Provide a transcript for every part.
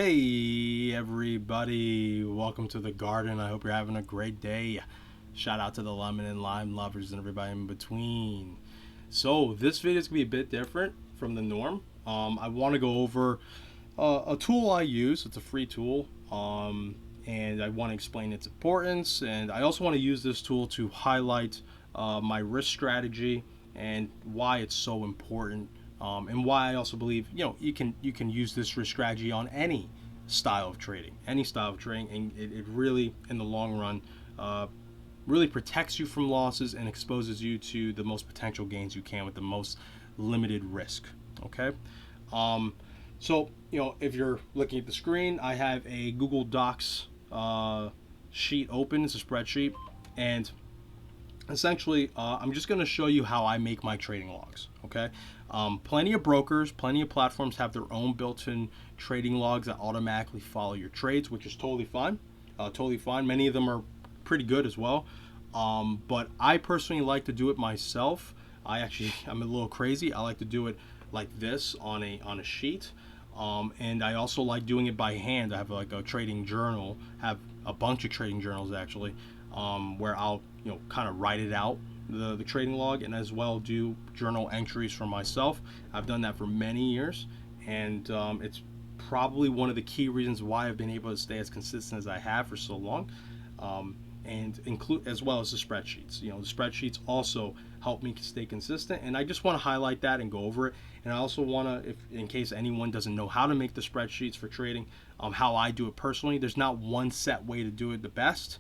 Hey everybody, welcome to the garden. I hope you're having a great day. Shout out to the lemon and lime lovers and everybody in between. So this video is gonna be a bit different from the norm. I want to go over a tool I use. It's a free tool, and I want to explain its importance. And I also want to use this tool to highlight my risk strategy and why it's so important, and why I also believe you can use this risk strategy on any style of trading, and it really, in the long run, really protects you from losses and exposes you to the most potential gains you can with the most limited risk. Okay. So, if you're looking at the screen, I have a Google Docs sheet open. It's a spreadsheet. And essentially, I'm just going to show you how I make my trading logs. Okay. Plenty of brokers, plenty of platforms have their own built-in trading logs that automatically follow your trades, which is totally fine. Totally fine. Many of them are pretty good as well. But I personally like to do it myself. I'm a little crazy. I like to do it like this on a sheet. And I also like doing it by hand. I have like a trading journal, have a bunch of trading journals actually, where I'll kind of write it out, the trading log, and as well do journal entries for myself. I've done that for many years, and it's probably one of the key reasons why I've been able to stay as consistent as I have for so long. And include, as well as the spreadsheets. The spreadsheets also help me stay consistent, and I just want to highlight that and go over it. And I also want to, if in case anyone doesn't know how to make the spreadsheets for trading, how I do it personally. There's not one set way to do it the best.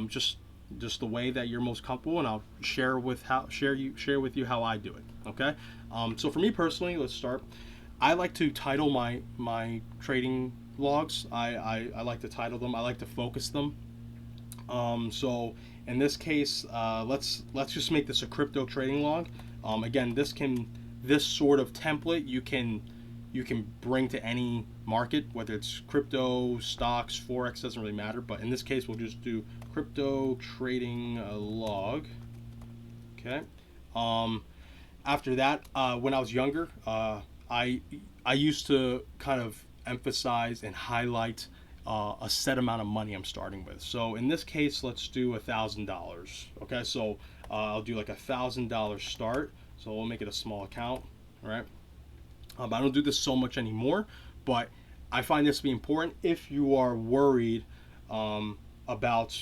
Just the way that you're most comfortable, and I'll share with you how I do it. Okay. So for me personally, let's start. I like to title my trading logs. I like to title them. I like to focus them. So in this case, let's just make this a crypto trading log. Again, this sort of template you can bring to any market, whether it's crypto, stocks, forex, doesn't really matter. But in this case, we'll just do crypto trading log. Okay. After that, when I was younger, I used to kind of emphasize and highlight a set amount of money I'm starting with. So in this case, let's do $1,000. Okay, so I'll do like $1,000 start. So we'll make it a small account. All right. I don't do this so much anymore, but I find this to be important if you are worried about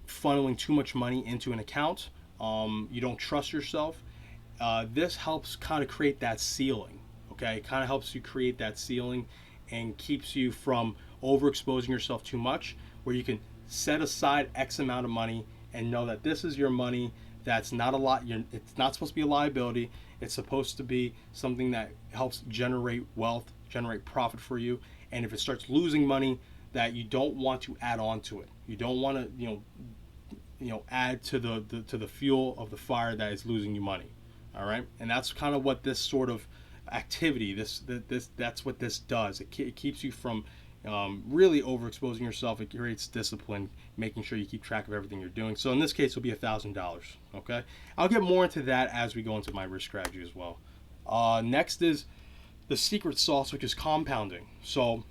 funneling too much money into an account. You don't trust yourself. This helps kind of create that ceiling. Okay, it kind of helps you create that ceiling and keeps you from overexposing yourself too much, where you can set aside X amount of money and know that this is your money. That's not a lot. It's not supposed to be a liability. It's supposed to be something that helps generate wealth, generate profit for you. And if it starts losing money, that you don't want to add on to it. You don't want to add to the fuel of the fire that is losing you money. All right, and that's kind of what this sort of activity, that's what this does. It keeps you from really overexposing yourself. It creates discipline, making sure you keep track of everything you're doing. So in this case, it'll be $1,000. Okay, I'll get more into that as we go into my risk strategy as well. Next is the secret sauce, which is compounding. So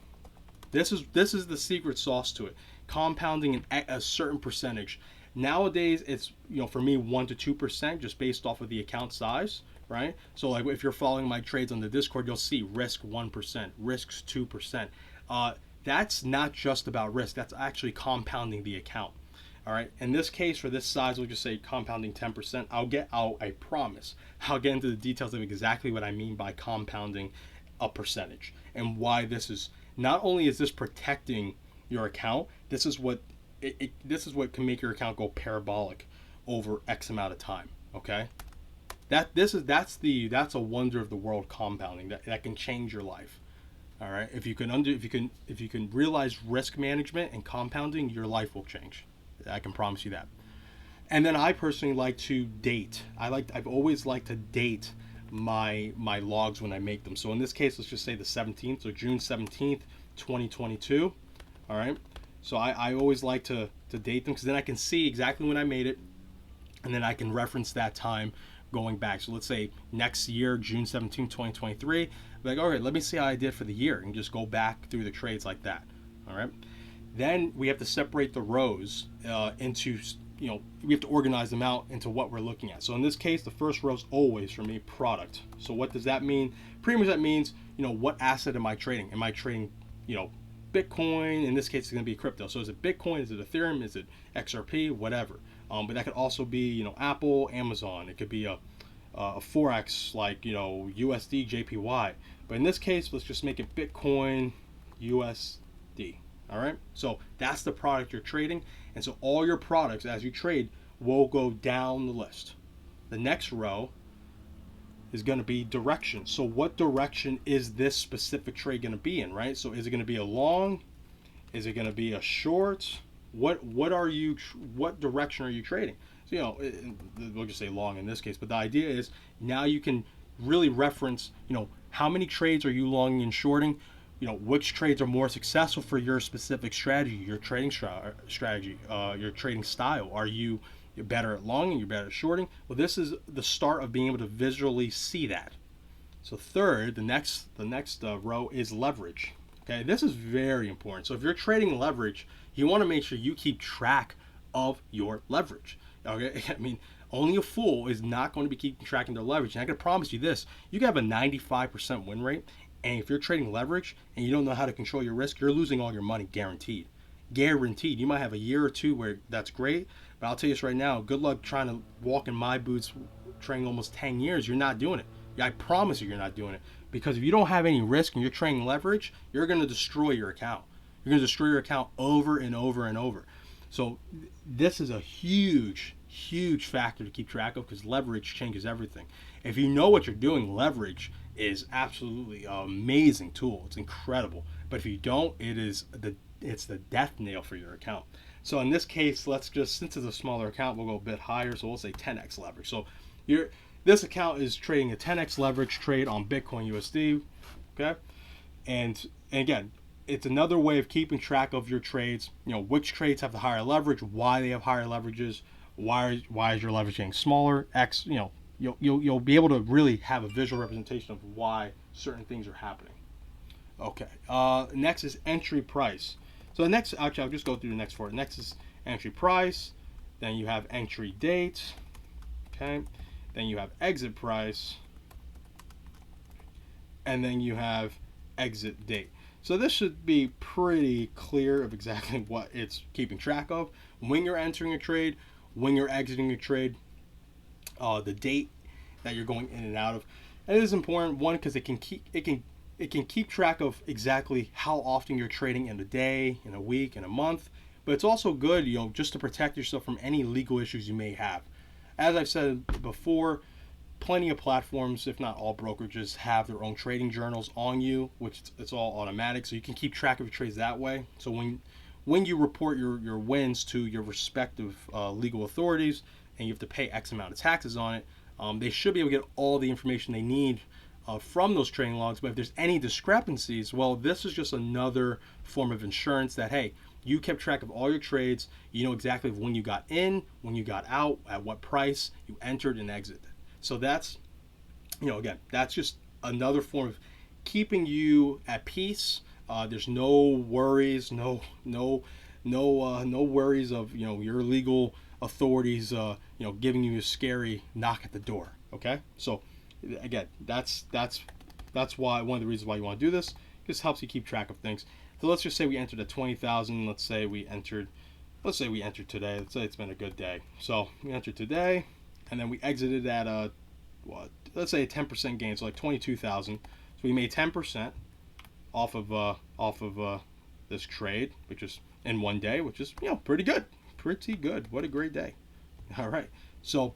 this is the secret sauce to it. Compounding a certain percentage. Nowadays, it's for me 1 to 2%, just based off of the account size. Right? So like if you're following my trades on the Discord, you'll see risk 1%, risks 2%. That's not just about risk. That's actually compounding the account. All right. In this case, for this size, we'll just say compounding 10%. I promise, I'll get into the details of exactly what I mean by compounding a percentage and why this is. Not only is this protecting your account, this is what can make your account go parabolic over X amount of time. Okay. That's a wonder of the world, compounding that can change your life. All right, if you can realize risk management and compounding, your life will change. I can promise you that. And then I personally like to date. I've always liked to date my logs when I make them. So in this case, let's just say the 17th, so June 17th, 2022. All right. So I always like to date them, because then I can see exactly when I made it, and then I can reference that time going back. So let's say next year, June 17, 2023, like, all right, let me see how I did for the year, and just go back through the trades like that. All right. Then we have to separate the rows into, we have to organize them out into what we're looking at. So in this case, the first row is always for me product. So what does that mean? Pretty much that means, what asset am I trading? Am I trading, Bitcoin? In this case, it's going to be crypto. So is it Bitcoin? Is it Ethereum? Is it XRP? Whatever. But that could also be, Apple, Amazon. It could be a Forex like, USD, JPY. But in this case, let's just make it Bitcoin, USD. All right. So that's the product you're trading. And so all your products as you trade will go down the list. The next row is going to be direction. So what direction is this specific trade going to be in, right? So is it going to be a long? Is it going to be a short? What direction are you trading? So, we'll just say long in this case, but the idea is now you can really reference, how many trades are you longing and shorting? Which trades are more successful for your specific strategy, your trading strategy, your trading style. Are you're better at longing, you're better at shorting? Well, this is the start of being able to visually see that. So third, the next row is leverage. Okay, this is very important. So if you're trading leverage, you want to make sure you keep track of your leverage. Okay, I mean, only a fool is not going to be keeping track of their leverage. And I can promise you this: you can have a 95% win rate. And if you're trading leverage and you don't know how to control your risk, you're losing all your money, guaranteed. Guaranteed. You might have a year or two where that's great, but I'll tell you this right now, good luck trying to walk in my boots trading almost 10 years. You're not doing it. I promise you're not doing it. Because if you don't have any risk and you're trading leverage, you're going to destroy your account. You're going to destroy your account over and over and over. So this is a huge factor to keep track of, because leverage changes everything. If you know what you're doing, leverage is absolutely an amazing tool. It's incredible. But if you don't, it's the death nail for your account. So in this case, let's just, since it's a smaller account, we'll go a bit higher. So we'll say 10x leverage. So this account is trading a 10x leverage trade on Bitcoin USD. Okay, and again, it's another way of keeping track of your trades. Which trades have the higher leverage, why they have higher leverages, why is your leverage getting smaller? You'll be able to really have a visual representation of why certain things are happening. Okay. Next is entry price. So the next, actually, I'll just go through the next four. Next is entry price. Then you have entry date. Okay. Then you have exit price. And then you have exit date. So this should be pretty clear of exactly what it's keeping track of. When you're entering a trade, when you're exiting a trade, the date that you're going in and out of. And it is important, one, because it can keep track of exactly how often you're trading in a day, in a week, in a month. But it's also good, just to protect yourself from any legal issues you may have. As I've said before, plenty of platforms, if not all brokerages, have their own trading journals on you, which it's all automatic, so you can keep track of your trades that way. So when you report your wins to your respective legal authorities, and you have to pay X amount of taxes on it, they should be able to get all the information they need from those trading logs. But if there's any discrepancies, well, this is just another form of insurance that, hey, you kept track of all your trades. You know exactly when you got in, when you got out, at what price you entered and exited. So that's, again, that's just another form of keeping you at peace. There's no worries, no worries of your legal authorities giving you a scary knock at the door. Okay, so again, that's why one of the reasons why you want to do this. This helps you keep track of things. So let's just say we entered at 20,000. Let's say we entered today. Let's say it's been a good day. So we entered today, and then we exited at let's say a 10% gain, so like 22,000. So we made 10% off of this trade, which is in one day, which is pretty good. What a great day. All right. So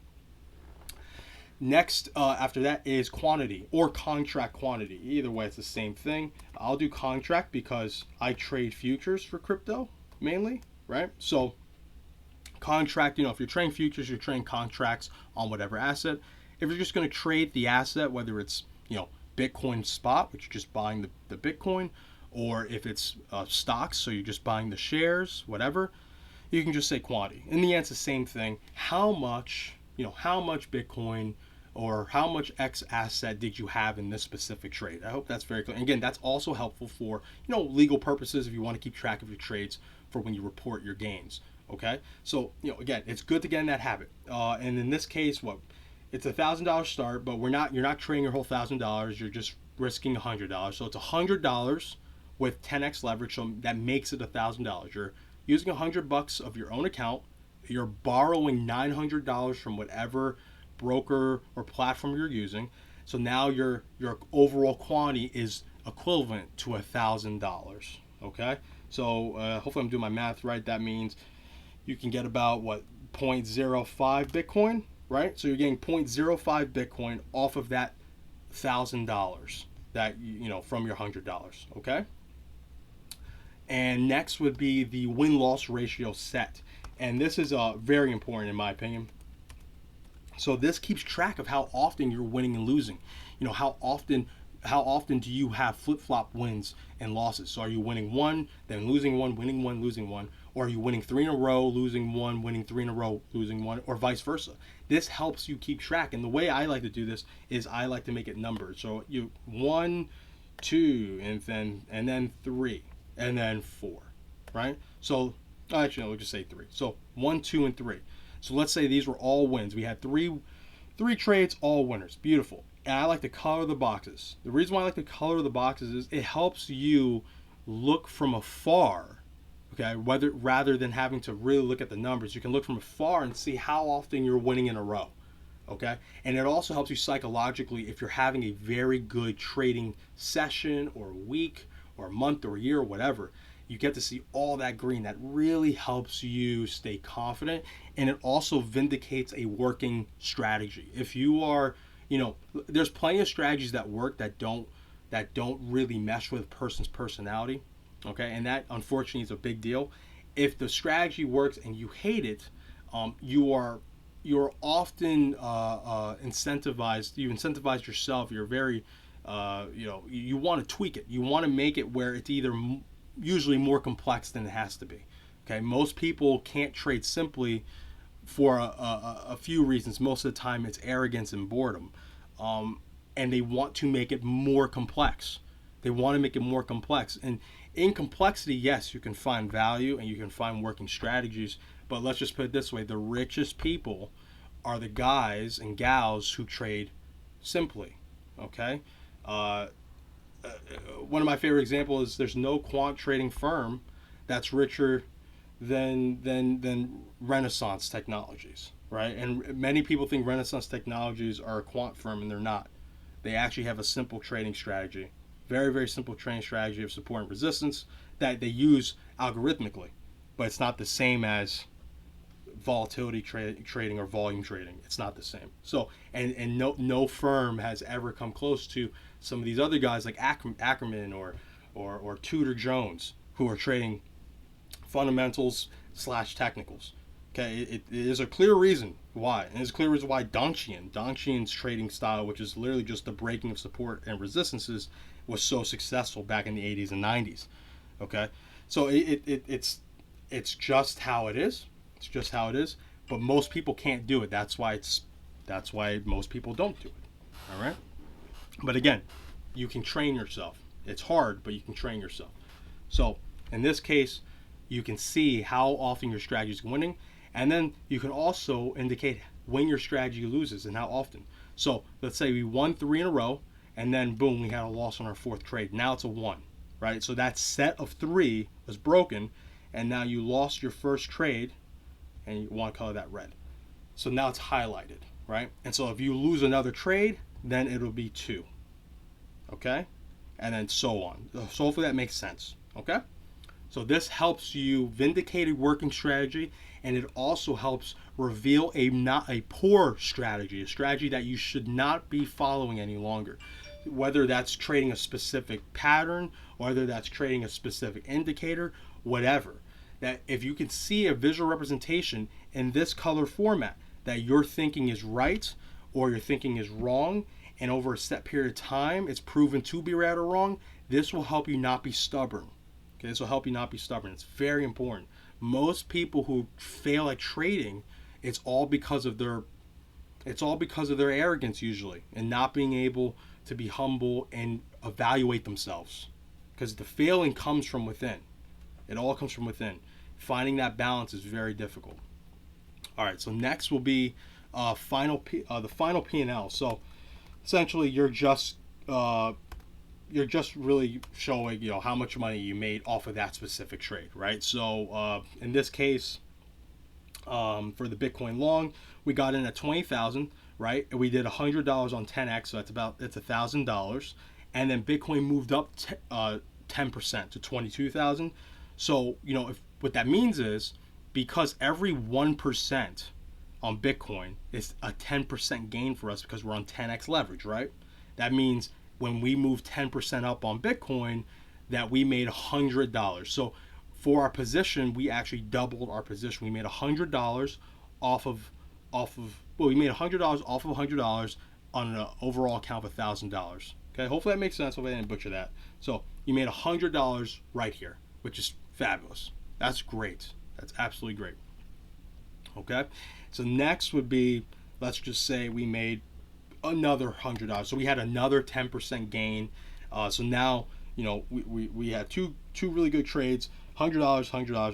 next, after that is quantity or contract quantity. Either way, it's the same thing. I'll do contract because I trade futures for crypto mainly, right? So contract, if you're trading futures, you're trading contracts on whatever asset. If you're just going to trade the asset, whether it's, Bitcoin spot, which you're just buying the Bitcoin, or if it's stocks, so you're just buying the shares, whatever, you can just say quantity. In the end, it's the same thing. How much Bitcoin or how much X asset did you have in this specific trade. I hope that's very clear. And again, that's also helpful for, legal purposes if you want to keep track of your trades for when you report your gains. Okay, so again, it's good to get in that habit. And in this case, it's $1,000 start, but you're not trading your whole $1,000. You're just risking $100. So it's $100 with 10x leverage. So that makes it $1,000. You're using $100 of your own account. You're borrowing $900 from whatever broker or platform you're using. So now your overall quantity is equivalent to $1,000. Okay, so hopefully I'm doing my math right. That means you can get about 0.05 Bitcoin, right? So you're getting 0.05 Bitcoin off of that $1,000 that from your $100. Okay. And next would be the win-loss ratio set, and this is very important in my opinion. So this keeps track of how often you're winning and losing. How often do you have flip-flop wins and losses? So are you winning one, then losing one, winning one, losing one? Or are you winning 3 in a row, losing one, winning 3 in a row, losing one, or vice versa? This helps you keep track. And the way I like to do this is I like to make it numbered. So you 1, 2, and then 3, and then 4, right? So actually, no, we'll just say 3. So 1, 2, and 3. So let's say these were all wins. We had three trades, all winners. Beautiful. And I like to color the boxes. The reason why I like to color the boxes is it helps you look from afar. Okay, rather than having to really look at the numbers, you can look from afar and see how often you're winning in a row. Okay, and it also helps you psychologically if you're having a very good trading session or week or month or year or whatever. You get to see all that green. That really helps you stay confident, and it also vindicates a working strategy. If you are, there's plenty of strategies that work that don't really mesh with a person's personality. Okay, and that unfortunately is a big deal. If the strategy works and you hate it, you're often incentivized. You incentivize yourself. You're very, you want to tweak it. You want to make it where it's usually more complex than it has to be. Okay, most people can't trade simply for a few reasons. Most of the time, it's arrogance and boredom, and they want to make it more complex. And in complexity, yes, you can find value and you can find working strategies, but let's just put it this way: the richest people are the guys and gals who trade simply. Okay, one of my favorite examples is there's no quant trading firm that's richer than Renaissance Technologies, right? And many people think Renaissance Technologies are a quant firm, and they're not. They actually have a simple trading strategy. Very, very simple trading strategy of support and resistance that they use algorithmically, but it's not the same as volatility trading or volume trading. It's not the same. So, and no firm has ever come close to some of these other guys like Ackerman or Tudor Jones, who are trading fundamentals / technicals. Okay, it is a clear reason why, and it's a clear reason why Dongqian's trading style, which is literally just the breaking of support and resistances, was so successful back in the 80s and 90s. Okay, so it's just how it is. It's just how it is. But most people can't do it. That's why most people don't do it. All right. But again, you can train yourself. It's hard, but you can train yourself. So in this case, you can see how often your strategy is winning, and then you can also indicate when your strategy loses and how often. So let's say we won 3 in a row, and then boom, we had a loss on our 4th trade. Now it's a 1, right? So that set of 3 was broken, and now you lost your first trade, and you want to color that red. So now it's highlighted, right? And so if you lose another trade, then it'll be 2, okay? And then so on. So hopefully that makes sense, okay? So this helps you vindicate a working strategy, and it also helps reveal a poor strategy, a strategy that you should not be following any longer. Whether that's trading a specific pattern, whether that's trading a specific indicator, whatever. That if you can see a visual representation in this color format that your thinking is right or your thinking is wrong, and over a set period of time it's proven to be right or wrong, this will help you not be stubborn. Okay, this will help you not be stubborn. It's very important. Most people who fail at trading, it's all because of their It's all because of their arrogance usually, and not being able to be humble and evaluate themselves. Because the failing comes from within. It all comes from within. Finding that balance is very difficult. All right, so next will be the final P&L. So essentially, you're just really showing, how much money you made off of that specific trade, right? So in this case, for the Bitcoin long, we got in at 20,000, right? And we did $100 on 10x, so it's $1,000, and then Bitcoin moved up 10% to 22,000. So what that means is, because every 1% on Bitcoin is a 10% gain for us because we're on 10x leverage, right? That means when we move 10% up on Bitcoin, that we made $100. So for our position, we actually doubled our position. We made $100 we made $100 off of $100 on an overall account of $1,000. Okay, hopefully that makes sense. Hopefully I didn't butcher that. So you made $100 right here, which is fabulous. That's great. That's absolutely great. Okay, so next would be, let's just say we made another $100. So we had another 10% gain. So now, we had two really good trades. $100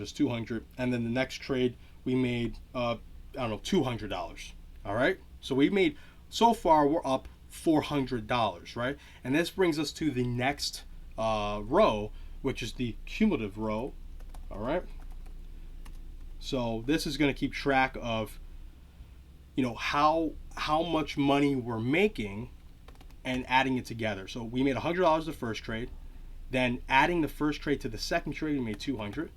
is $200, and then the next trade we made $200. All right, so we made, so far we're up $400, right? And this brings us to the next row, which is the cumulative row. All right, so this is going to keep track of how much money we're making and adding it together. So we made $100 the first trade, then adding the first trade to the second trade, we made $200,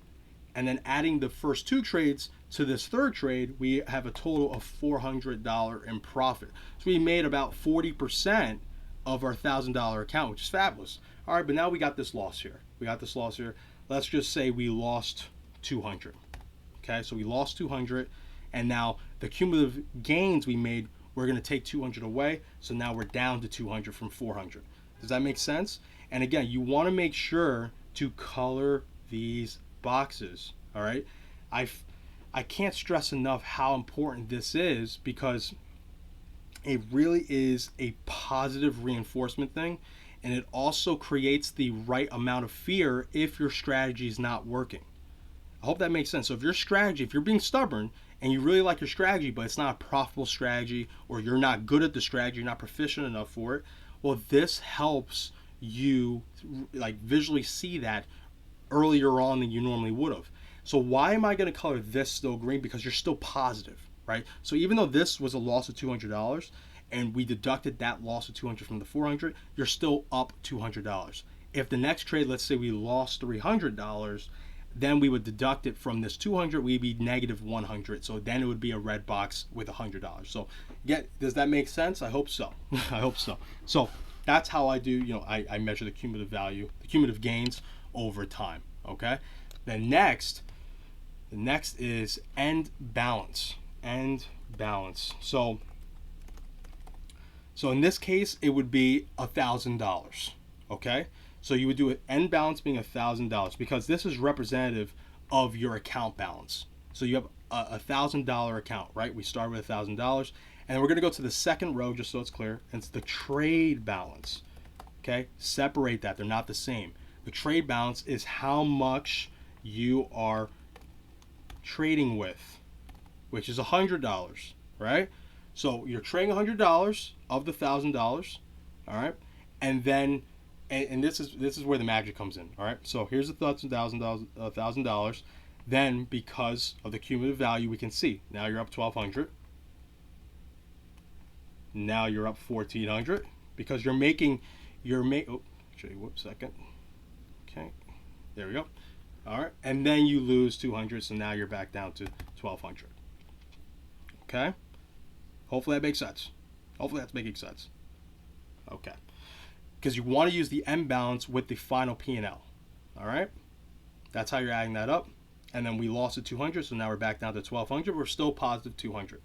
and then adding the first two trades to this third trade, we have a total of $400 in profit. So we made about 40% of our $1,000 account, which is fabulous. All right, but now we got this loss here. Let's just say we lost 200. Okay, so we lost 200, and now the cumulative gains we made, we're going to take 200 away, so now we're down to 200 from 400. Does that make sense? And again, you want to make sure to color these boxes. All right, I can't stress enough how important this is, because it really is a positive reinforcement thing, and it also creates the right amount of fear if your strategy is not working. I hope that makes sense. So if you're being stubborn and you really like your strategy, but it's not a profitable strategy, or you're not good at the strategy, you're not proficient enough for it, well, this helps you visually see that earlier on than you normally would have. So why am I going to color this still green? Because you're still positive, right? So even though this was a loss of $200 and we deducted that loss of $200 from the $400, you're still up $200. If the next trade, let's say we lost $300, then we would deduct it from this $200, we'd be negative $100. So then it would be a red box with $100. So does that make sense? I hope so. I hope so. So that's how I do, I measure the cumulative value, the cumulative gains over time. Okay. The next is end balance. So in this case, it would be $1,000. Okay. So you would do an end balance being $1,000, because this is representative of your account balance. So you have a $1,000 account, right? We start with $1,000, and we're going to go to the second row just so it's clear. And it's the trade balance. Okay, separate that; they're not the same. The trade balance is how much you are trading with, which is $100, right? So you're trading $100 of the $1,000, all right, and then. And this is where the magic comes in. All right. So here's the $1,000. Then, because of the cumulative value, we can see now you're up 1,200. Now you're up 1,400, because you're making. Oh, show you. Whoops, second. Okay. There we go. All right. And then you lose 200. So now you're back down to 1,200. Okay. Hopefully that makes sense. Hopefully that's making sense. Okay. Because you want to use the end balance with the final P&L. All right, that's how you're adding that up. And then we lost at 200, so now we're back down to 1,200. We're still positive 200.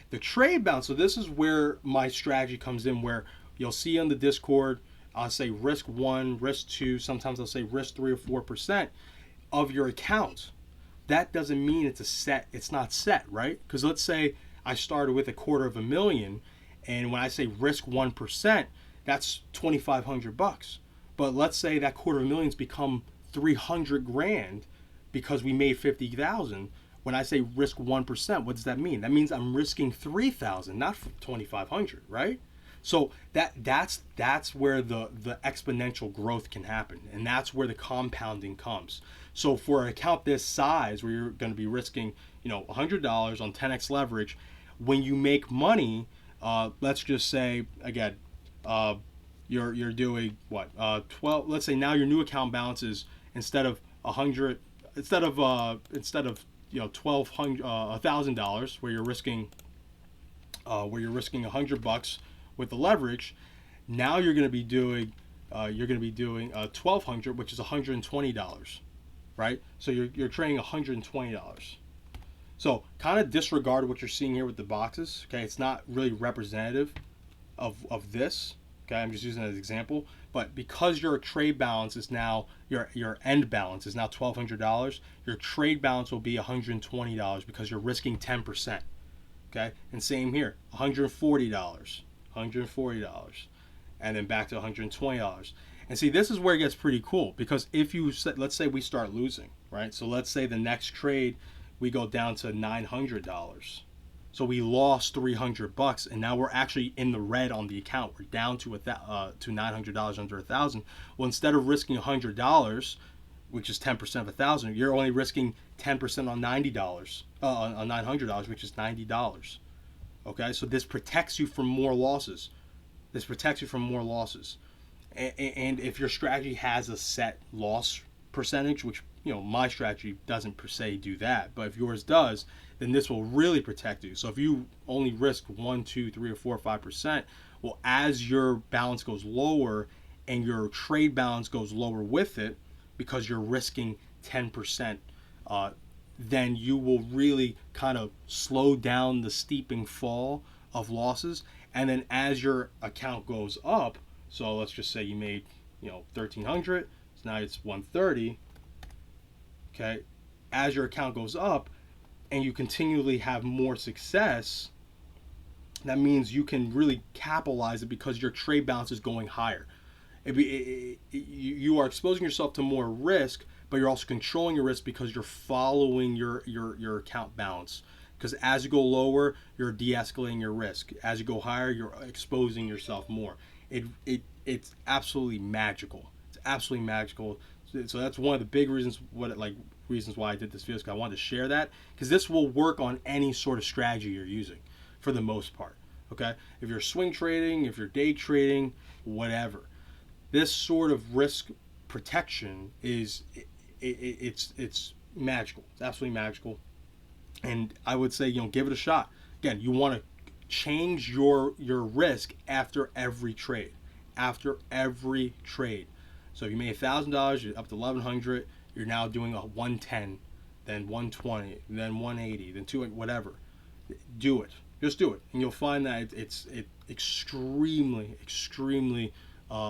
The trade balance. So this is where my strategy comes in, where you'll see on the Discord, I'll say risk 1, risk 2. Sometimes I'll say risk 3 or 4% of your account. That doesn't mean it's not set, right? Because let's say I started with $250,000, and when I say risk 1%, that's $2,500. But let's say that $250,000's become 300 grand because we made 50,000. When I say risk 1%, what does that mean? That means I'm risking 3,000, not 2,500, right? So that's where the exponential growth can happen, and that's where the compounding comes. So for an account this size, where you're going to be risking, $100 on 10x leverage, when you make money, let's just say again, you're doing what 12. Let's say now your new account balance is instead of 100, instead of $1,200, $1,000, where you're risking $100 with the leverage. Now you're going to be doing $1,200, which is $120, right? So you're trading $120. So kind of disregard what you're seeing here with the boxes. Okay, it's not really representative of this. Okay, I'm just using it as an example. But because your trade balance is now your end balance is now $1,200, your trade balance will be $120 because you're risking 10%. Okay, and same here, $140. $140, and then back to $120. And see, this is where it gets pretty cool, because if you, let's say we start losing, right? So let's say the next trade we go down to $900. So we lost $300, and now we're actually in the red on the account. We're down to $900, under 1,000. Well, instead of risking $100, which is 10% of 1,000, you're only risking 10% on $90, on $900, which is $90. Okay, so this protects you from more losses. And if your strategy has a set loss percentage, which my strategy doesn't per se do that, but if yours does, then this will really protect you. So if you only risk 1, 2, 3, or 4, or 5%, well, as your balance goes lower and your trade balance goes lower with it, because you're risking 10%, then you will really kind of slow down the steeping fall of losses. And then as your account goes up, so let's just say you made 1,300, so now it's 130. Okay, as your account goes up and you continually have more success, that means you can really capitalize it because your trade balance is going higher. You are exposing yourself to more risk, but you're also controlling your risk because you're following your account balance. Because as you go lower, you're de-escalating your risk. As you go higher, you're exposing yourself more. It's absolutely magical. It's absolutely magical. So that's one of the big reasons why I did this video, because I wanted to share that, because this will work on any sort of strategy you're using for the most part. Okay, if you're swing trading, if you're day trading, whatever, this sort of risk protection is it's magical. It's absolutely magical, and I would say give it a shot. Again, you want to change your risk after every trade. So if you made $1,000, you're up to $1,100. You're now doing a 110, then 120, then 180, then 200, whatever. Do it. Just do it, and you'll find that it's extremely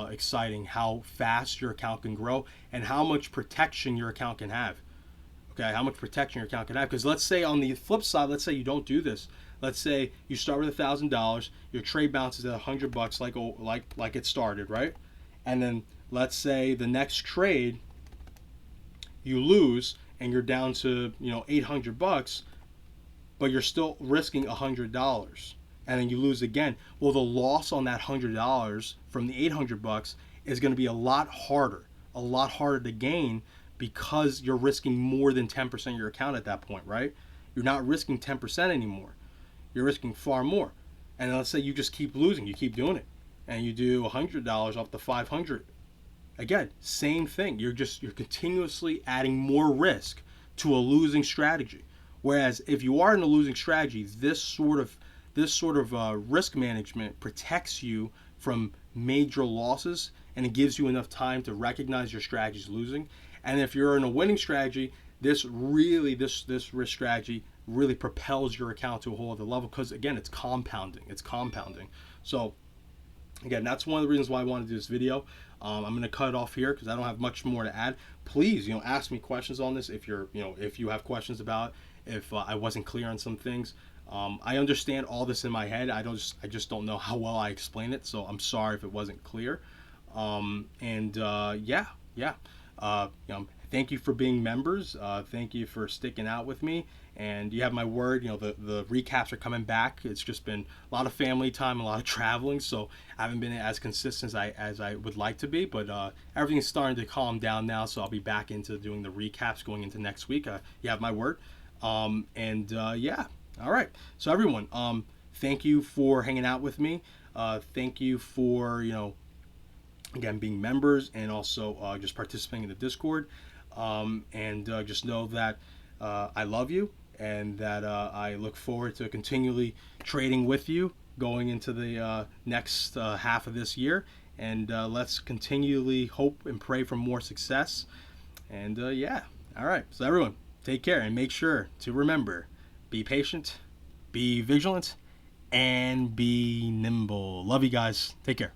exciting how fast your account can grow and how much protection your account can have. Okay, how much protection your account can have. Because let's say on the flip side, let's say you don't do this. Let's say you start with $1,000, your trade balance is at $100, like it started, right? And then let's say the next trade you lose and you're down to $800, but you're still risking $100, and then you lose again. Well, the loss on that $100 from the $800 is going to be a lot harder to gain, because you're risking more than 10% of your account at that point, right? You're not risking 10% anymore. You're risking far more. And let's say you just keep losing, you keep doing it, and you do $100 off the 500. Again, same thing. You're continuously adding more risk to a losing strategy. Whereas if you are in a losing strategy, this sort of risk management protects you from major losses, and it gives you enough time to recognize your strategy is losing. And if you're in a winning strategy, this risk strategy really propels your account to a whole other level, because again, it's compounding. So again, that's one of the reasons why I wanted to do this video. I'm going to cut it off here because I don't have much more to add. Please, ask me questions on this if you have questions about it. If I wasn't clear on some things, I understand all this in my head. I just don't know how well I explain it. So I'm sorry if it wasn't clear. Yeah, yeah. Thank you for being members. Thank you for sticking out with me. And you have my word. The recaps are coming back. It's just been a lot of family time, a lot of traveling, so I haven't been as consistent as I would like to be. But everything's starting to calm down now, so I'll be back into doing the recaps going into next week. You have my word. Yeah. All right. So everyone, thank you for hanging out with me. Thank you for again being members and also just participating in the Discord. Just know that I love you and that I look forward to continually trading with you going into the next half of this year. And let's continually hope and pray for more success. And yeah, all right. So everyone, take care and make sure to remember: be patient, be vigilant, and be nimble. Love you guys. Take care.